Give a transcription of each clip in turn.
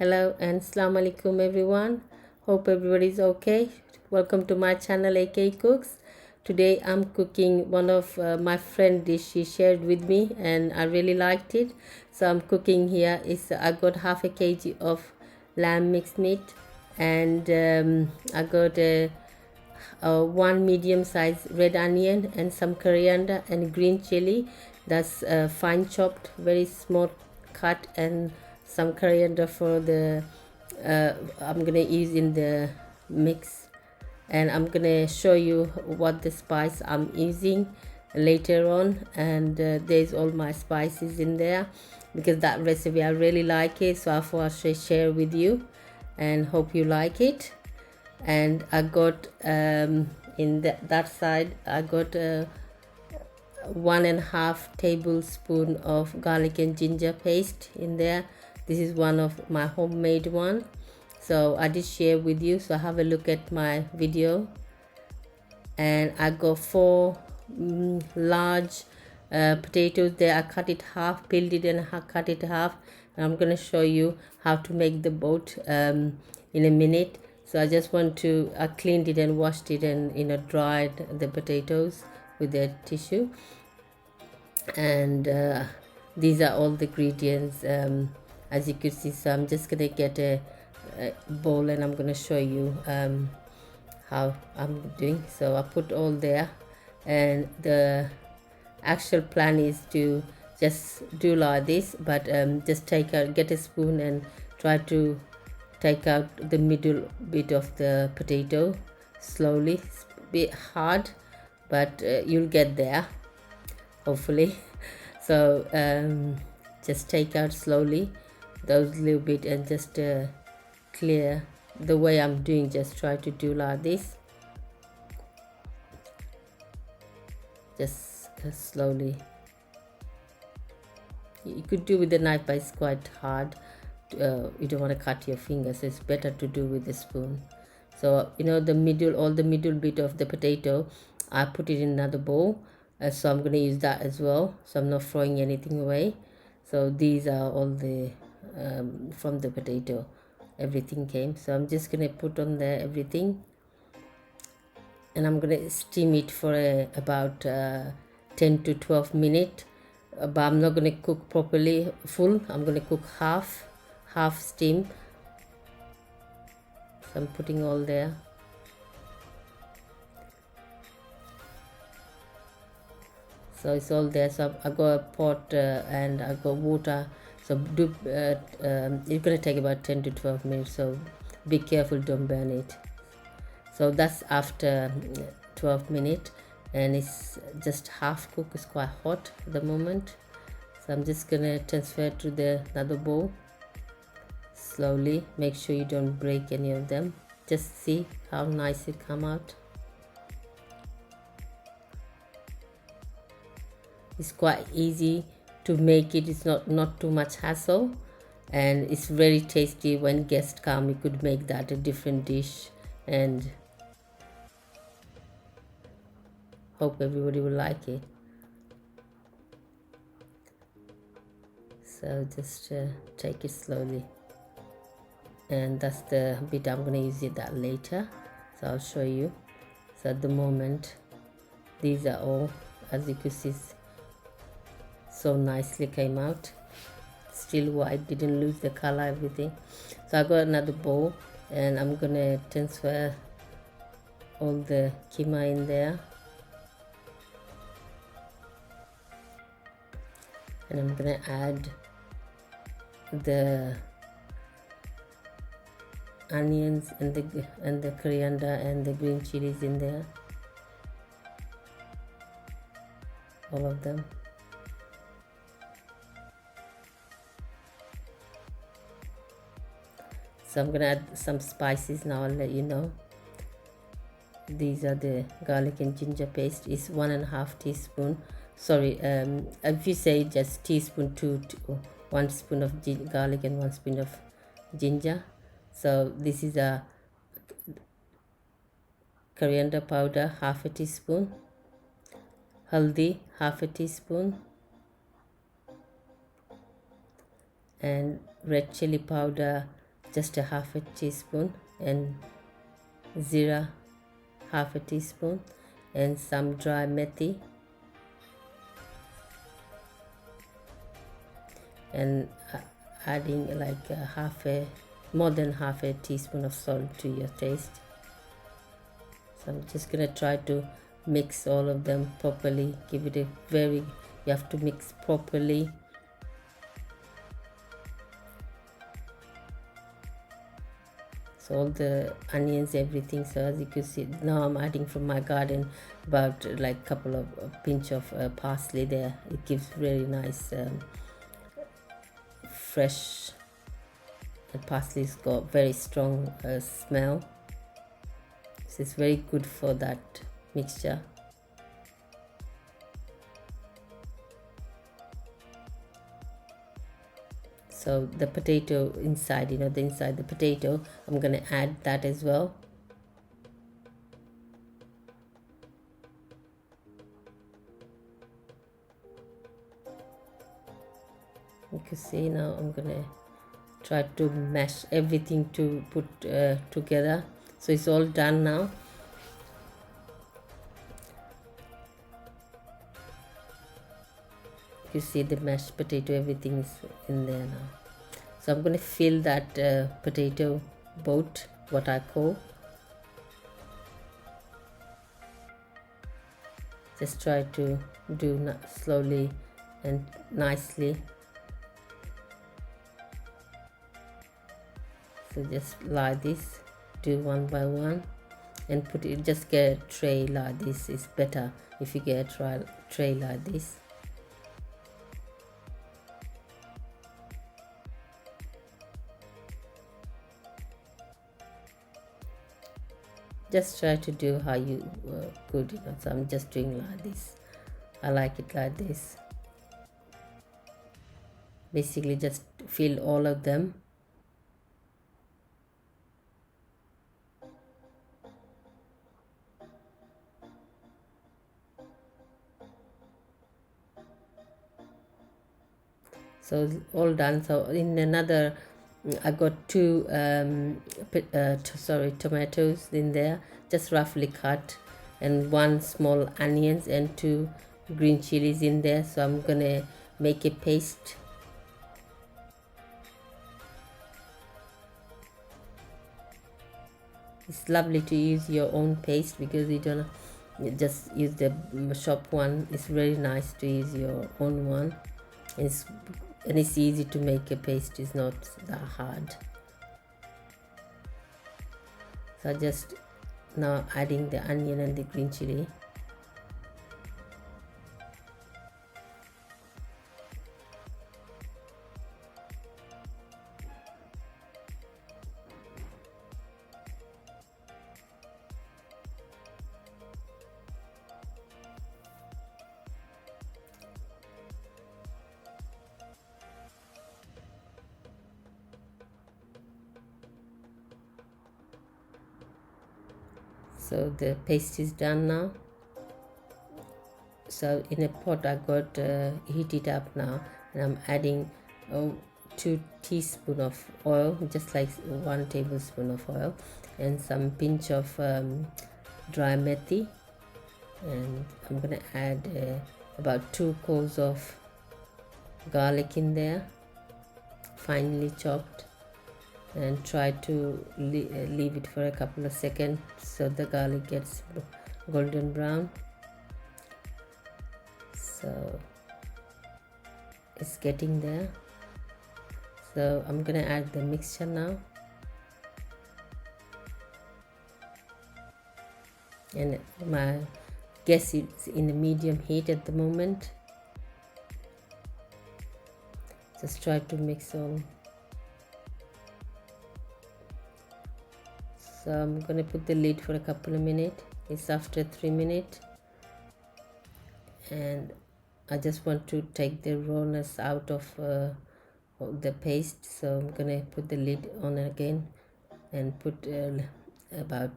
Hello and Assalamu alaikum everyone. Hope everybody's okay. Welcome to my channel AK Cooks. Today I'm cooking one of my friend dish she shared with me and I really liked it. So I'm cooking here is I got half a kg of lamb mixed meat and I got one medium sized red onion and some coriander and green chili that's fine chopped, very small cut, and some coriander for the I'm gonna use in the mix, and I'm gonna show you what the spice I'm using later on, and there's all my spices in there because that recipe I really like it, so I thought I should share with you and hope you like it. And I got in that side I got 1.5 tablespoon of garlic and ginger paste in there. This is one of my homemade one, so I did share with you, so have a look at my video. And I got four large potatoes there. I cut it half, peeled it and cut it half, and I'm gonna show you how to make the boat in a minute. So I just want to I cleaned it and washed it and dried the potatoes with the tissue, and these are all the ingredients as you can see. So I'm just gonna get a bowl and I'm gonna show you how I'm doing. So I put all there, and the actual plan is to just do like this, but just get a spoon and try to take out the middle bit of the potato slowly. It's a bit hard, but you'll get there hopefully. So just take out slowly those little bit and just clear the way I'm doing. Just try to do like this, just slowly. You could do with a knife, but it's quite hard. You don't want to cut your fingers, so it's better to do with a spoon. So the middle, all the middle bit of the potato, I put it in another bowl, so I'm going to use that as well, so I'm not throwing anything away. So these are all the from the potato, everything came. So I'm just going to put on there everything, and I'm going to steam it for about 10 to 12 minutes, but I'm not going to cook properly full. I'm going to cook half steam. So I'm putting all there. So it's all there. So I got a pot and I got water. So it's going to take about 10 to 12 minutes, so be careful, don't burn it. So that's after 12 minutes, and it's just half cooked. It's quite hot at the moment, so I'm just gonna transfer to the another bowl slowly. Make sure you don't break any of them. Just see how nice it come out. It's quite easy to make it. It's not too much hassle, and it's very tasty. When guests come, you could make that a different dish, and hope everybody will like it. So just take it slowly, and that's the bit I'm going to use it that later, so I'll show you. So at the moment these are all, as you could see, so nicely came out, still white, didn't lose the color, everything. So I got another bowl, and I'm gonna transfer all the keema in there, and I'm gonna add the onions and the coriander and the green chilies in there, all of them. So I'm gonna add some spices now. I'll let you know. These are the garlic and ginger paste. Is 1.5 teaspoon. Sorry, if you say just teaspoon, 1 spoon of garlic and 1 spoon of ginger. So this is a coriander powder, half a teaspoon. Haldi, half a teaspoon. And red chili powder, just a half a teaspoon, and zira half a teaspoon, and some dry methi, and adding like more than half a teaspoon of salt to your taste. So I'm just gonna try to mix all of them properly. Give it a you have to mix properly. So all the onions, everything. So as you can see, now I'm adding from my garden about like couple of pinch of parsley there. It gives very nice fresh, and parsley's got very strong smell, so it's very good for that mixture. So the potato inside, the inside the potato, I'm gonna add that as well. You can see now I'm gonna try to mash everything to put together. So it's all done now. You see the mashed potato, everything is in there now. So I'm going to fill that potato boat, what I call. Just try to do slowly and nicely. So just like this, do one by one, and put it. Just get a tray like this. It's better if you get a tray like this. Just try to do how you could, so I'm just doing like this. I like it like this. Basically just fill all of them. So all done. So in another, I got two tomatoes in there, just roughly cut, and one small onions and two green chilies in there. So I'm gonna make a paste. It's lovely to use your own paste because you don't just use the shop one. It's very nice to use your own one. And it's easy to make a paste. It's not that hard. So just now adding the onion and the green chili. So the paste is done now. So in a pot I got heat it up now, and I'm adding 2 teaspoons of oil, just like 1 tablespoon of oil, and some pinch of dry methi, and I'm gonna add about 2 cloves of garlic in there, finely chopped, and try to leave it for a couple of seconds so the garlic gets golden brown. So it's getting there. So I'm gonna add the mixture now, and my gas is in a medium heat at the moment. Just try to mix all. So I'm gonna put the lid for a couple of minutes. It's after 3 minutes, and I just want to take the rawness out of the paste. So I'm gonna put the lid on again and put about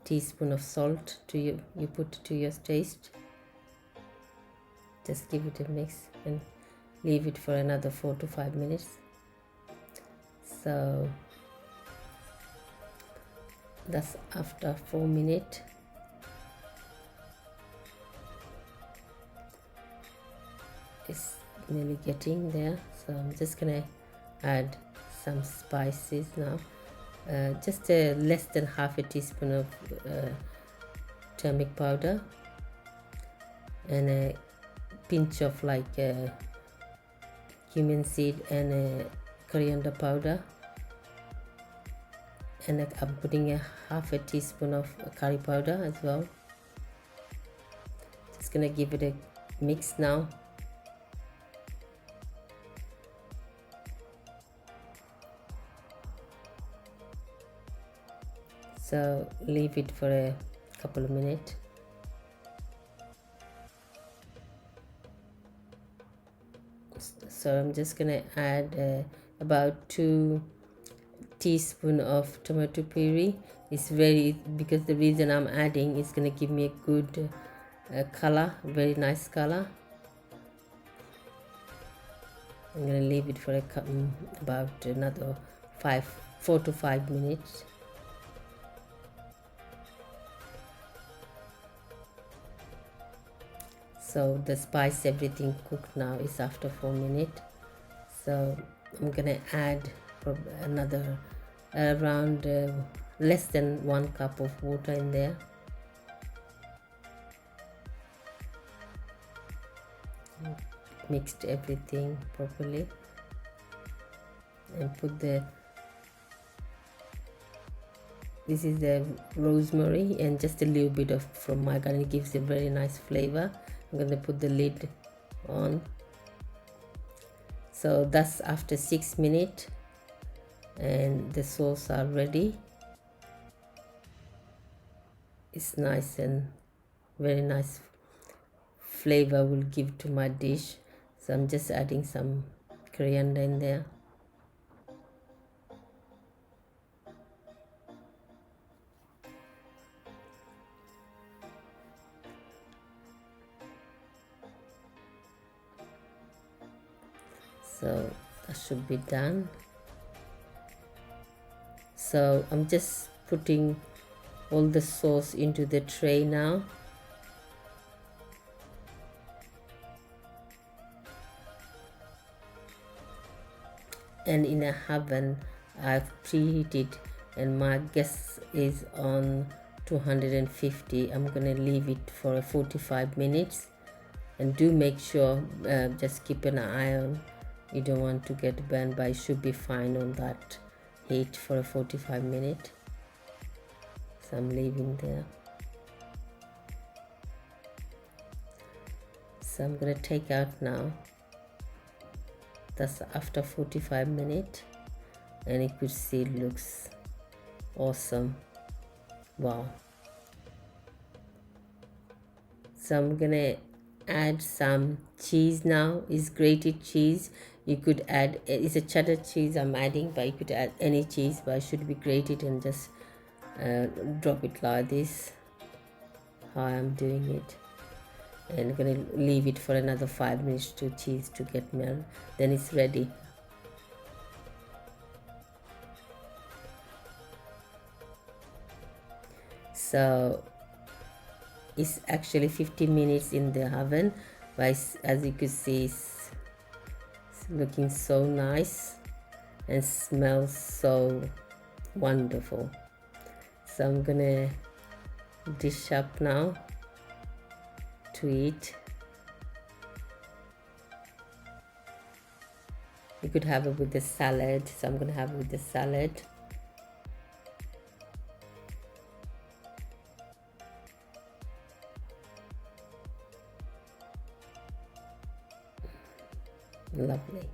teaspoon of salt to you put to your taste. Just give it a mix and leave it for another 4 to 5 minutes. So that's after 4 minutes. It's nearly getting there, so I'm just gonna add some spices now. Just less than half a teaspoon of turmeric powder and a pinch of like cumin seed and coriander powder, and I'm putting a half a teaspoon of curry powder as well. Just gonna give it a mix now. So leave it for a couple of minutes. So I'm just gonna add about 2 teaspoons of tomato puree. It's because the reason I'm adding is gonna give me a good color, very nice color. I'm gonna leave it for about another 4 to 5 minutes. So the spice, everything cooked now is after 4 minutes. So I'm gonna add another around less than 1 cup of water in there. Mixed everything properly and put this is the rosemary and just a little bit of from my garden. It gives a very nice flavor. I'm going to put the lid on. So that's after 6 minutes and the sauce are ready. It's nice and very nice flavor will give to my dish. So I'm just adding some coriander in there. So that should be done. So I'm just putting all the sauce into the tray now. And in a oven I've preheated and my gas is on 250. I'm gonna leave it for 45 minutes and do make sure just keep an eye on, you don't want to get burned, but it should be fine on that heat for 45 minutes. So I'm leaving there. So I'm gonna take out now. That's after 45 minutes and you could see it looks awesome. Wow. So I'm gonna add some cheese now. It's grated cheese. You could add, it's a cheddar cheese I'm adding, but you could add any cheese, but it should be grated and just drop it like this, how I'm doing it. And I'm gonna leave it for another 5 minutes to cheese to get melted. Then it's ready. So it's actually 15 minutes in the oven, but as you can see, it's looking so nice and smells so wonderful. So I'm gonna dish up now to eat. You could have it with the salad, so I'm gonna have it with the salad. Lovely.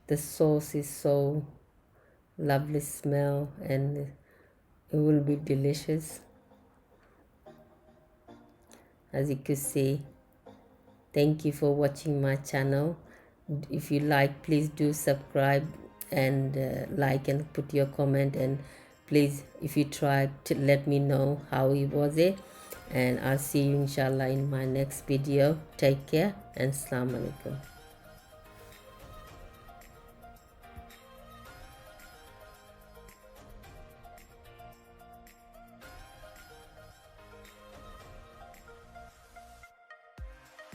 The sauce is so lovely smell and it will be delicious. As you can see, thank you for watching my channel. If you like, please do subscribe and like and put your comment, and please, if you try, to let me know how it was it, and I'll see you inshallah in my next video. Take care and Assalamu alaikum.